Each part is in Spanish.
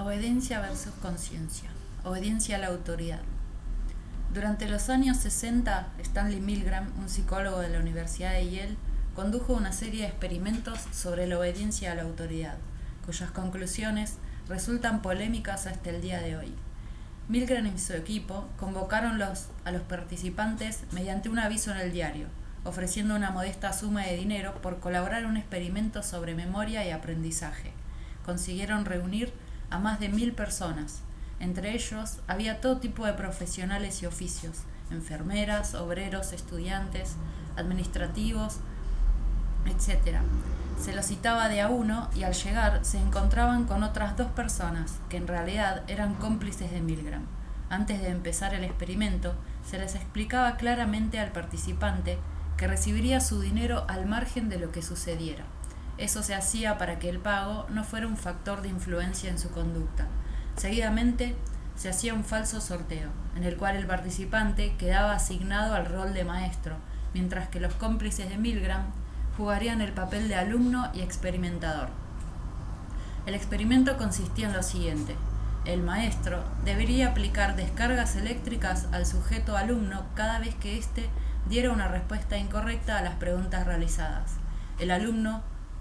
Obediencia versus conciencia. Obediencia a la autoridad. Durante los años 60, Stanley Milgram, un psicólogo de la Universidad de Yale, condujo una serie de experimentos sobre la obediencia a la autoridad, cuyas conclusiones resultan polémicas hasta el día de hoy. Milgram y su equipo convocaron a los participantes mediante un aviso en el diario, ofreciendo una modesta suma de dinero por colaborar en un experimento sobre memoria y aprendizaje. Consiguieron reunir a más de 1.000 personas. Entre ellos había todo tipo de profesionales y oficios: enfermeras, obreros, estudiantes, administrativos, etc. Se los citaba de a uno y al llegar se encontraban con otras 2 personas que en realidad eran cómplices de Milgram. Antes de empezar el experimento, se les explicaba claramente al participante que recibiría su dinero al margen de lo que sucediera. Eso se hacía para que el pago no fuera un factor de influencia en su conducta. Seguidamente, se hacía un falso sorteo, en el cual el participante quedaba asignado al rol de maestro, mientras que los cómplices de Milgram jugarían el papel de alumno y experimentador. El experimento consistía en lo siguiente: el maestro debería aplicar descargas eléctricas al sujeto alumno cada vez que éste diera una respuesta incorrecta a las preguntas realizadas.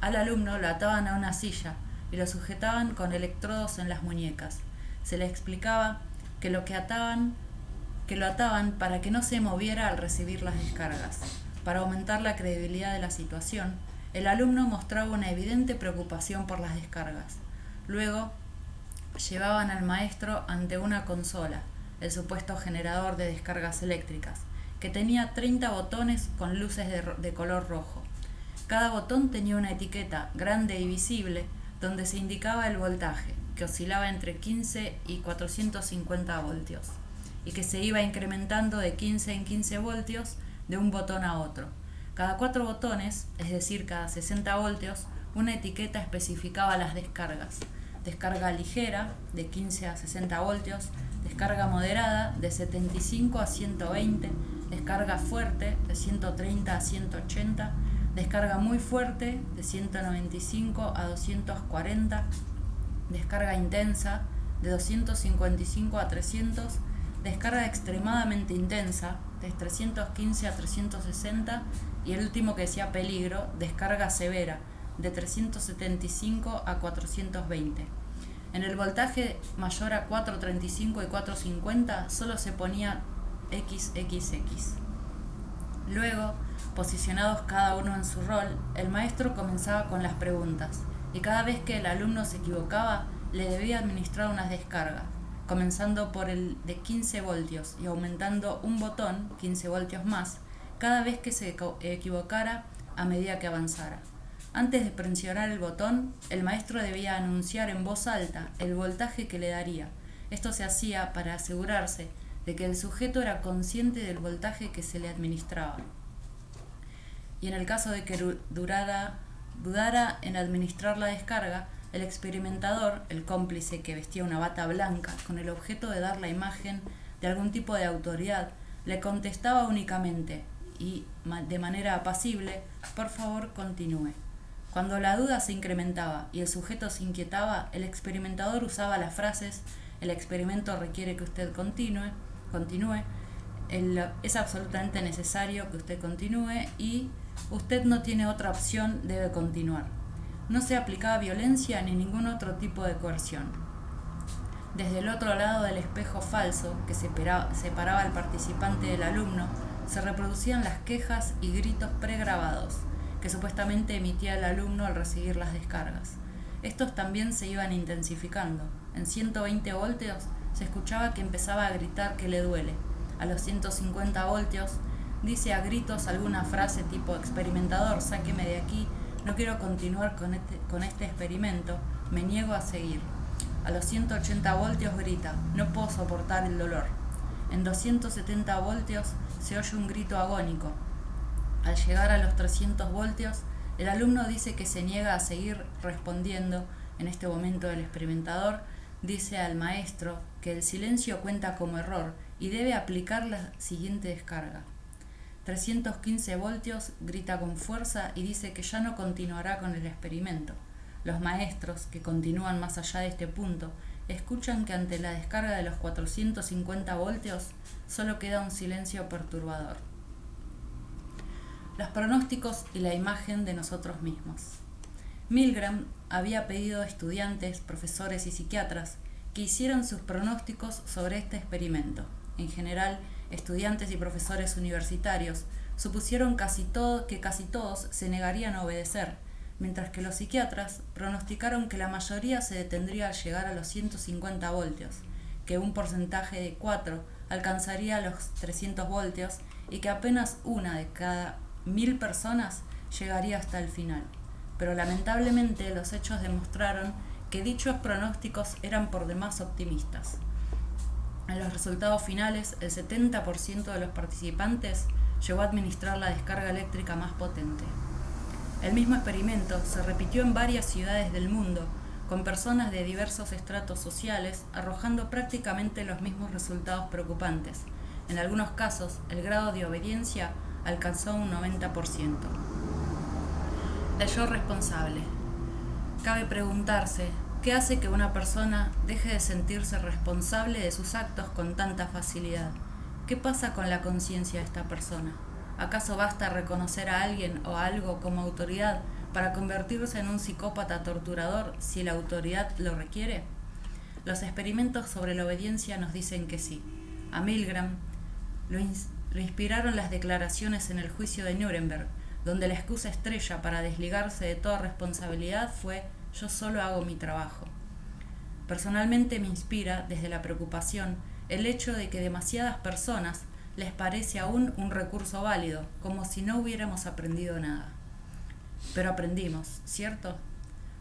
Al alumno lo ataban a una silla y lo sujetaban con electrodos en las muñecas. Se le explicaba que lo ataban para que no se moviera al recibir las descargas. Para aumentar la credibilidad de la situación, el alumno mostraba una evidente preocupación por las descargas. Luego, llevaban al maestro ante una consola, el supuesto generador de descargas eléctricas, que tenía 30 botones con luces de color rojo. Cada botón tenía una etiqueta grande y visible donde se indicaba el voltaje, que oscilaba entre 15 y 450 voltios, y que se iba incrementando de 15 en 15 voltios de un botón a otro. Cada 4 botones, es decir, cada 60 voltios, una etiqueta especificaba las descargas: descarga ligera, de 15 a 60 voltios, descarga moderada, de 75 a 120, descarga fuerte, de 130 a 180, descarga muy fuerte, de 195 a 240, descarga intensa, de 255 a 300, descarga extremadamente intensa, de 315 a 360, y el último que decía peligro, descarga severa, de 375 a 420. En el voltaje mayor a 435 y 450 solo se ponía XXX. Luego, posicionados cada uno en su rol, el maestro comenzaba con las preguntas, y cada vez que el alumno se equivocaba, le debía administrar unas descargas, comenzando por el de 15 voltios y aumentando un botón, 15 voltios más, cada vez que se equivocara a medida que avanzara. Antes de presionar el botón, el maestro debía anunciar en voz alta el voltaje que le daría. Esto se hacía para asegurarse de que el sujeto era consciente del voltaje que se le administraba. Y en el caso de que dudara en administrar la descarga, el experimentador, el cómplice que vestía una bata blanca con el objeto de dar la imagen de algún tipo de autoridad, le contestaba únicamente y de manera apacible: por favor, continúe. Cuando la duda se incrementaba y el sujeto se inquietaba, el experimentador usaba las frases: el experimento requiere que usted continúe, es absolutamente necesario que usted continúe y usted no tiene otra opción, debe continuar. No se aplicaba violencia ni ningún otro tipo de coerción. Desde el otro lado del espejo falso que separaba al participante del alumno, se reproducían las quejas y gritos pregrabados que supuestamente emitía el alumno al recibir las descargas. Estos también se iban intensificando. En 120 voltios se escuchaba que empezaba a gritar que le duele. A los 150 voltios dice a gritos alguna frase tipo: experimentador, sáqueme de aquí, no quiero continuar con este experimento, me niego a seguir. A los 180 voltios grita: no puedo soportar el dolor. En 270 voltios se oye un grito agónico. Al llegar a los 300 voltios, el alumno dice que se niega a seguir respondiendo. En este momento el experimentador dice al maestro que el silencio cuenta como error y debe aplicar la siguiente descarga. 315 voltios grita con fuerza y dice que ya no continuará con el experimento. Los maestros, que continúan más allá de este punto, escuchan que ante la descarga de los 450 voltios solo queda un silencio perturbador. Los pronósticos y la imagen de nosotros mismos. Milgram había pedido a estudiantes, profesores y psiquiatras que hicieran sus pronósticos sobre este experimento. En general, estudiantes y profesores universitarios supusieron que casi todos se negarían a obedecer, mientras que los psiquiatras pronosticaron que la mayoría se detendría al llegar a los 150 voltios, que un porcentaje de 4 alcanzaría los 300 voltios y que apenas una de cada 1000 personas llegaría hasta el final. Pero lamentablemente los hechos demostraron que dichos pronósticos eran por demás optimistas. En los resultados finales, el 70% de los participantes llegó a administrar la descarga eléctrica más potente. El mismo experimento se repitió en varias ciudades del mundo, con personas de diversos estratos sociales, arrojando prácticamente los mismos resultados preocupantes. En algunos casos, el grado de obediencia alcanzó un 90%. El yo responsable. Cabe preguntarse, ¿qué hace que una persona deje de sentirse responsable de sus actos con tanta facilidad? ¿Qué pasa con la conciencia de esta persona? ¿Acaso basta reconocer a alguien o a algo como autoridad para convertirse en un psicópata torturador si la autoridad lo requiere? Los experimentos sobre la obediencia nos dicen que sí. A Milgram lo inspiraron las declaraciones en el juicio de Nuremberg, donde la excusa estrella para desligarse de toda responsabilidad fue «yo solo hago mi trabajo». Personalmente me inspira, desde la preocupación, el hecho de que demasiadas personas les parece aún un recurso válido, como si no hubiéramos aprendido nada. Pero aprendimos, ¿cierto?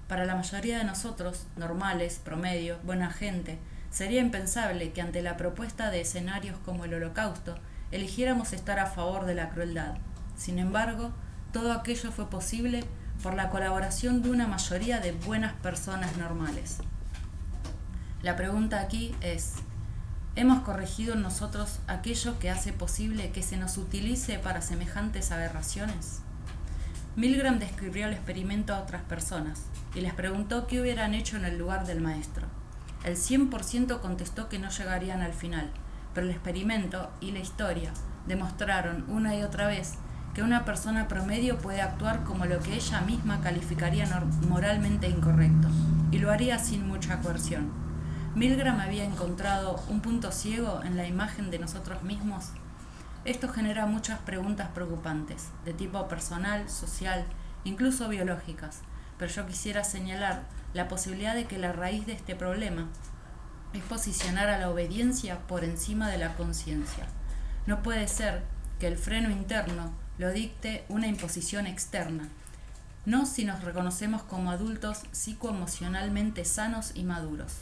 Para la mayoría de nosotros, normales, promedio, buena gente, sería impensable que ante la propuesta de escenarios como el Holocausto, eligiéramos estar a favor de la crueldad. Sin embargo, todo aquello fue posible por la colaboración de una mayoría de buenas personas normales. La pregunta aquí es, ¿hemos corregido en nosotros aquello que hace posible que se nos utilice para semejantes aberraciones? Milgram describió el experimento a otras personas y les preguntó qué hubieran hecho en el lugar del maestro. El 100% contestó que no llegarían al final, pero el experimento y la historia demostraron una y otra vez que una persona promedio puede actuar como lo que ella misma calificaría moralmente incorrecto, y lo haría sin mucha coerción. Milgram había encontrado un punto ciego en la imagen de nosotros mismos. Esto genera muchas preguntas preocupantes, de tipo personal, social, incluso biológicas, pero yo quisiera señalar la posibilidad de que la raíz de este problema es posicionar a la obediencia por encima de la conciencia. No puede ser que el freno interno lo dicte una imposición externa, no si nos reconocemos como adultos psicoemocionalmente sanos y maduros.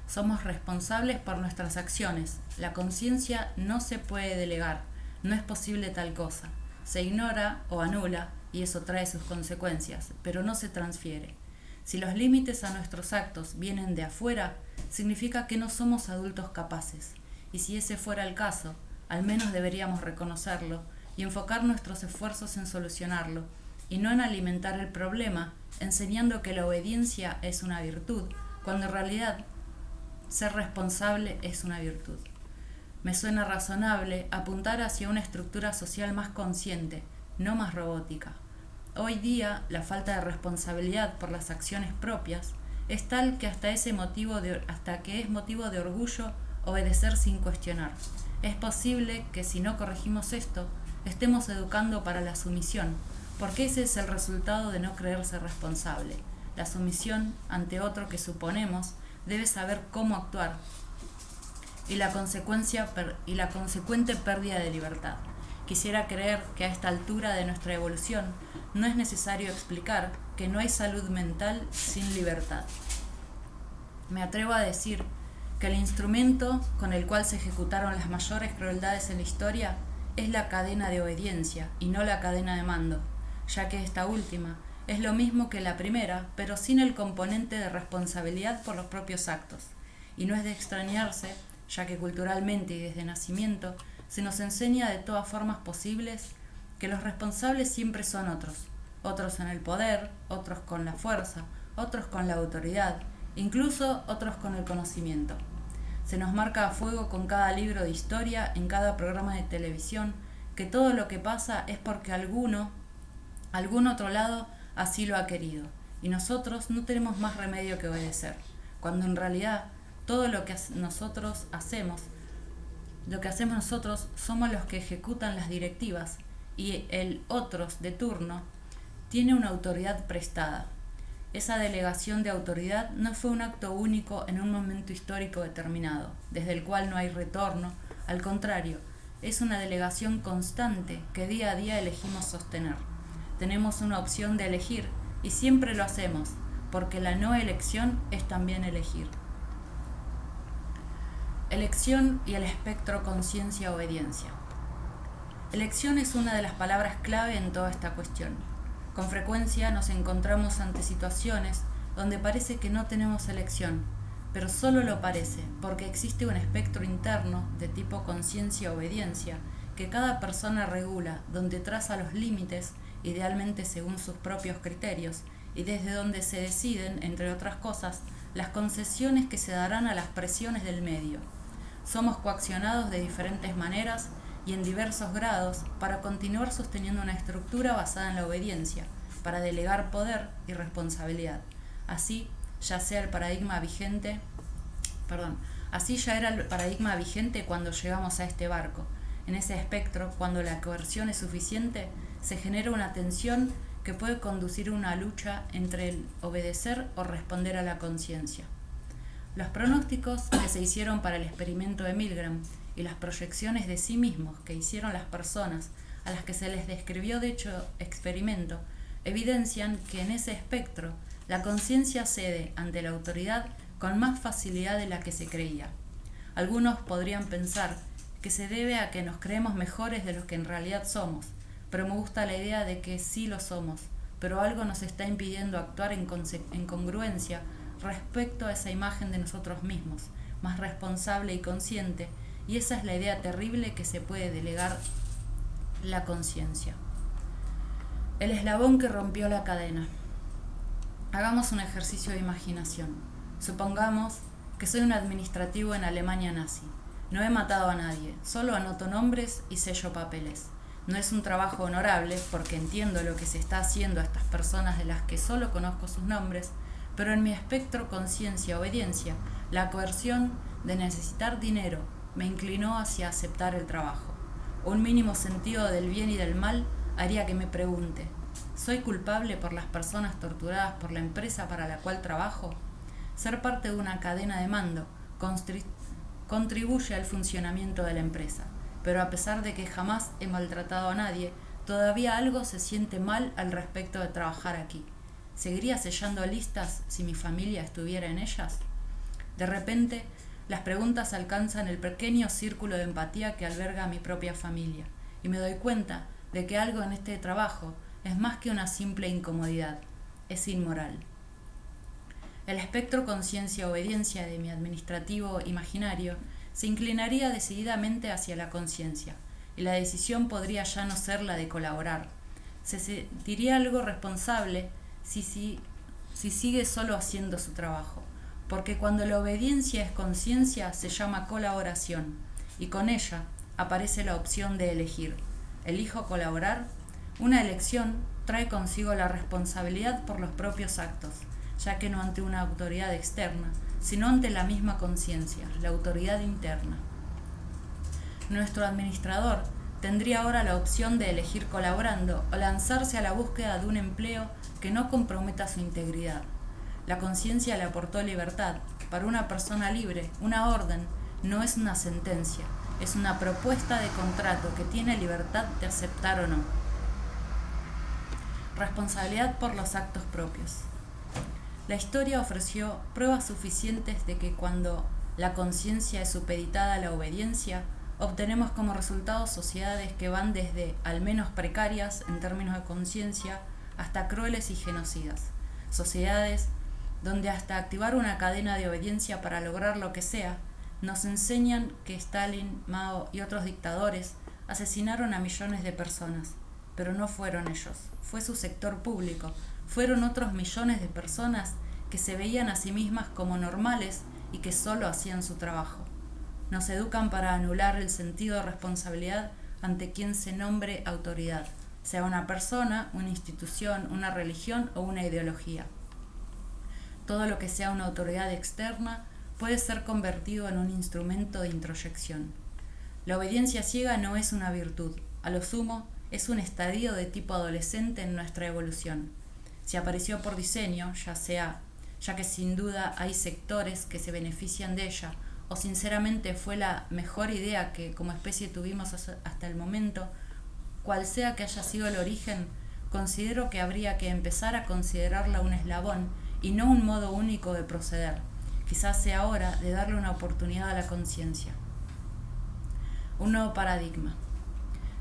Somos responsables por nuestras acciones. La conciencia no se puede delegar, no es posible tal cosa. Se ignora o anula y eso trae sus consecuencias, pero no se transfiere. Si los límites a nuestros actos vienen de afuera, significa que no somos adultos capaces. Y si ese fuera el caso, al menos deberíamos reconocerlo y enfocar nuestros esfuerzos en solucionarlo, y no en alimentar el problema, enseñando que la obediencia es una virtud, cuando en realidad ser responsable es una virtud. Me suena razonable apuntar hacia una estructura social más consciente, no más robótica. Hoy día, la falta de responsabilidad por las acciones propias es tal que hasta es motivo de orgullo obedecer sin cuestionar. Es posible que si no corregimos esto, estemos educando para la sumisión, porque ese es el resultado de no creerse responsable. La sumisión ante otro que suponemos debe saber cómo actuar y la consecuente pérdida de libertad. Quisiera creer que a esta altura de nuestra evolución no es necesario explicar que no hay salud mental sin libertad. Me atrevo a decir que el instrumento con el cual se ejecutaron las mayores crueldades en la historia es la cadena de obediencia y no la cadena de mando, ya que esta última es lo mismo que la primera, pero sin el componente de responsabilidad por los propios actos. Y no es de extrañarse, ya que culturalmente y desde nacimiento se nos enseña de todas formas posibles que los responsables siempre son otros en el poder, otros con la fuerza, otros con la autoridad, incluso otros con el conocimiento. Se nos marca a fuego con cada libro de historia, en cada programa de televisión, que todo lo que pasa es porque algún otro lado así lo ha querido, y nosotros no tenemos más remedio que obedecer, cuando en realidad todo lo que nosotros hacemos somos los que ejecutan las directivas, y el otros de turno tiene una autoridad prestada. Esa delegación de autoridad no fue un acto único en un momento histórico determinado, desde el cual no hay retorno. Al contrario, es una delegación constante que día a día elegimos sostener. Tenemos una opción de elegir y siempre lo hacemos, porque la no elección es también elegir. Elección y el espectro conciencia-obediencia. Elección es una de las palabras clave en toda esta cuestión. Con frecuencia nos encontramos ante situaciones donde parece que no tenemos elección, pero solo lo parece, porque existe un espectro interno de tipo conciencia-obediencia que cada persona regula, donde traza los límites, idealmente según sus propios criterios, y desde donde se deciden, entre otras cosas, las concesiones que se darán a las presiones del medio. Somos coaccionados de diferentes maneras y en diversos grados para continuar sosteniendo una estructura basada en la obediencia, para delegar poder y responsabilidad. Así ya era el paradigma vigente cuando llegamos a este barco. En ese espectro, cuando la coerción es suficiente, se genera una tensión que puede conducir a una lucha entre el obedecer o responder a la conciencia. Los pronósticos que se hicieron para el experimento de Milgram y las proyecciones de sí mismos que hicieron las personas a las que se les describió dicho experimento evidencian que en ese espectro la conciencia cede ante la autoridad con más facilidad de la que se creía. Algunos podrían pensar que se debe a que nos creemos mejores de lo que en realidad somos, pero me gusta la idea de que sí lo somos, pero algo nos está impidiendo actuar en congruencia respecto a esa imagen de nosotros mismos, más responsable y consciente, y esa es la idea terrible que se puede delegar la conciencia. El eslabón que rompió la cadena. Hagamos un ejercicio de imaginación. Supongamos que soy un administrativo en Alemania nazi. No he matado a nadie, solo anoto nombres y sello papeles. No es un trabajo honorable porque entiendo lo que se está haciendo a estas personas de las que solo conozco sus nombres, pero en mi espectro conciencia-obediencia, la coerción de necesitar dinero me inclinó hacia aceptar el trabajo. Un mínimo sentido del bien y del mal haría que me pregunte, ¿soy culpable por las personas torturadas por la empresa para la cual trabajo? Ser parte de una cadena de mando contribuye al funcionamiento de la empresa, pero a pesar de que jamás he maltratado a nadie, todavía algo se siente mal al respecto de trabajar aquí. ¿Seguiría sellando listas si mi familia estuviera en ellas? De repente, las preguntas alcanzan el pequeño círculo de empatía que alberga a mi propia familia, y me doy cuenta de que algo en este trabajo es más que una simple incomodidad, es inmoral. El espectro conciencia-obediencia de mi administrativo imaginario se inclinaría decididamente hacia la conciencia, y la decisión podría ya no ser la de colaborar. Se sentiría algo responsable si sigue solo haciendo su trabajo, porque cuando la obediencia es conciencia se llama colaboración, y con ella aparece la opción de elegir. ¿Elijo colaborar? Una elección trae consigo la responsabilidad por los propios actos, ya que no ante una autoridad externa, sino ante la misma conciencia, la autoridad interna. Nuestro administrador tendría ahora la opción de elegir colaborando o lanzarse a la búsqueda de un empleo que no comprometa su integridad. La conciencia le aportó libertad. Para una persona libre, una orden no es una sentencia, es una propuesta de contrato que tiene libertad de aceptar o no. Responsabilidad por los actos propios. La historia ofreció pruebas suficientes de que cuando la conciencia es supeditada a la obediencia, obtenemos como resultado sociedades que van desde al menos precarias en términos de conciencia hasta crueles y genocidas. Sociedades donde hasta activar una cadena de obediencia para lograr lo que sea, nos enseñan que Stalin, Mao y otros dictadores asesinaron a millones de personas, pero no fueron ellos, fue su sector público, fueron otros millones de personas que se veían a sí mismas como normales y que solo hacían su trabajo. Nos educan para anular el sentido de responsabilidad ante quien se nombre autoridad, sea una persona, una institución, una religión o una ideología. Todo lo que sea una autoridad externa puede ser convertido en un instrumento de introyección. La obediencia ciega no es una virtud, a lo sumo es un estadio de tipo adolescente en nuestra evolución. Si apareció por diseño, ya que sin duda hay sectores que se benefician de ella, o sinceramente fue la mejor idea que como especie tuvimos hasta el momento, cual sea que haya sido el origen, considero que habría que empezar a considerarla un eslabón y no un modo único de proceder. Quizás sea hora de darle una oportunidad a la conciencia. Un nuevo paradigma.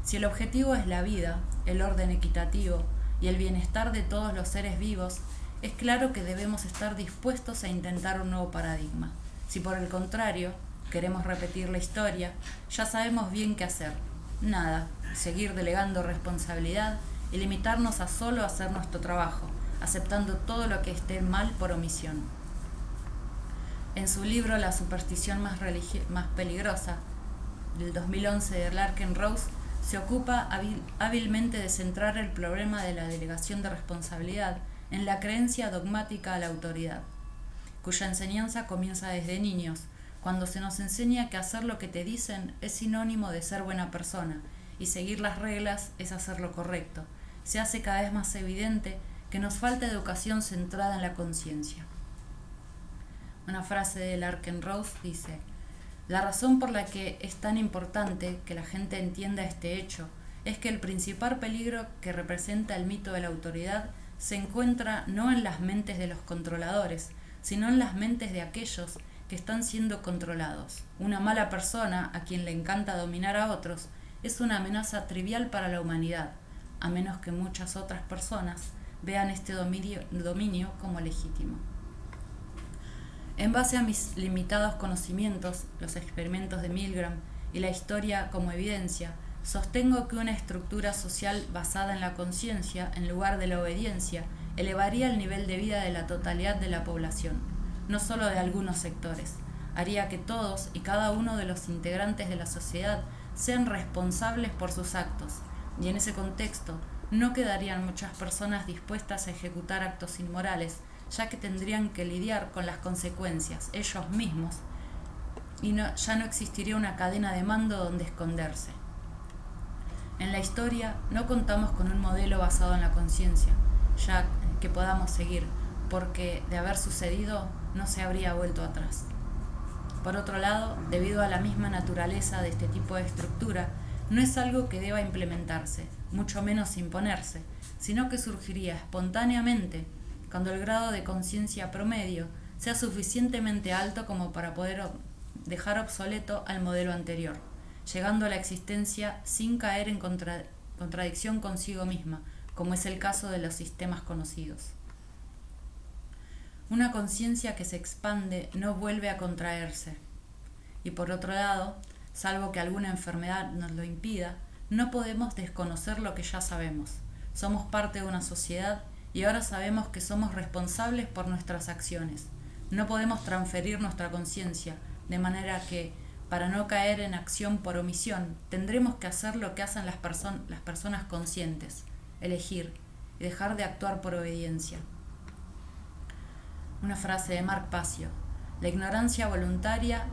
Si el objetivo es la vida, el orden equitativo y el bienestar de todos los seres vivos, es claro que debemos estar dispuestos a intentar un nuevo paradigma. Si por el contrario queremos repetir la historia, ya sabemos bien qué hacer. Nada, seguir delegando responsabilidad y limitarnos a solo hacer nuestro trabajo, aceptando todo lo que esté mal por omisión. En su libro La superstición más peligrosa, del 2011 de Larken Rose, se ocupa hábilmente de centrar el problema de la delegación de responsabilidad en la creencia dogmática a la autoridad, cuya enseñanza comienza desde niños, cuando se nos enseña que hacer lo que te dicen es sinónimo de ser buena persona y seguir las reglas es hacer lo correcto. Se hace cada vez más evidente que nos falta educación centrada en la conciencia. Una frase de Larken Rose dice: la razón por la que es tan importante que la gente entienda este hecho es que el principal peligro que representa el mito de la autoridad se encuentra no en las mentes de los controladores, sino en las mentes de aquellos que están siendo controlados. Una mala persona a quien le encanta dominar a otros es una amenaza trivial para la humanidad, a menos que muchas otras personas vean este dominio como legítimo. En base a mis limitados conocimientos, los experimentos de Milgram y la historia como evidencia, sostengo que una estructura social basada en la conciencia en lugar de la obediencia elevaría el nivel de vida de la totalidad de la población, no solo de algunos sectores. Haría que todos y cada uno de los integrantes de la sociedad sean responsables por sus actos, y en ese contexto no quedarían muchas personas dispuestas a ejecutar actos inmorales, ya que tendrían que lidiar con las consecuencias ellos mismos y ya no existiría una cadena de mando donde esconderse. En la historia no contamos con un modelo basado en la conciencia, ya que podamos seguir, porque de haber sucedido no se habría vuelto atrás. Por otro lado, debido a la misma naturaleza de este tipo de estructura, no es algo que deba implementarse, mucho menos imponerse, sino que surgiría espontáneamente cuando el grado de conciencia promedio sea suficientemente alto como para poder dejar obsoleto al modelo anterior, llegando a la existencia sin caer en contradicción consigo misma, como es el caso de los sistemas conocidos. Una conciencia que se expande no vuelve a contraerse. Y por otro lado, salvo que alguna enfermedad nos lo impida, no podemos desconocer lo que ya sabemos. Somos parte de una sociedad y ahora sabemos que somos responsables por nuestras acciones. No podemos transferir nuestra conciencia, de manera que, para no caer en acción por omisión, tendremos que hacer lo que hacen las personas conscientes, elegir y dejar de actuar por obediencia. Una frase de Mark Passio: la ignorancia voluntaria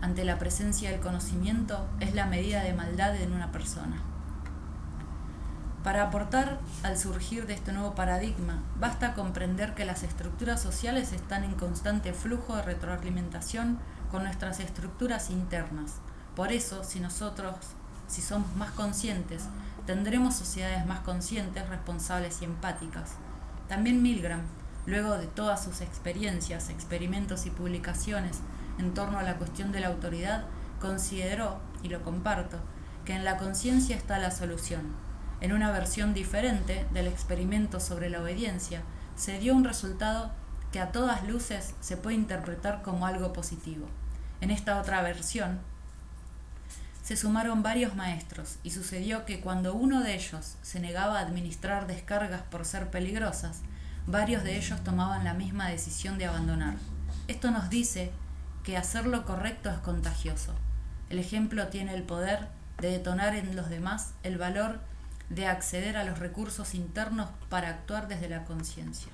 ante la presencia del conocimiento es la medida de maldad en una persona. Para aportar al surgir de este nuevo paradigma, basta comprender que las estructuras sociales están en constante flujo de retroalimentación con nuestras estructuras internas. Por eso, si somos más conscientes, tendremos sociedades más conscientes, responsables y empáticas. También Milgram, luego de todas sus experiencias, experimentos y publicaciones en torno a la cuestión de la autoridad, consideró, y lo comparto, que en la conciencia está la solución. En una versión diferente del experimento sobre la obediencia, se dio un resultado que a todas luces se puede interpretar como algo positivo. En esta otra versión, se sumaron varios maestros y sucedió que cuando uno de ellos se negaba a administrar descargas por ser peligrosas, varios de ellos tomaban la misma decisión de abandonar. Esto nos dice que hacer lo correcto es contagioso. El ejemplo tiene el poder de detonar en los demás el valor de acceder a los recursos internos para actuar desde la conciencia.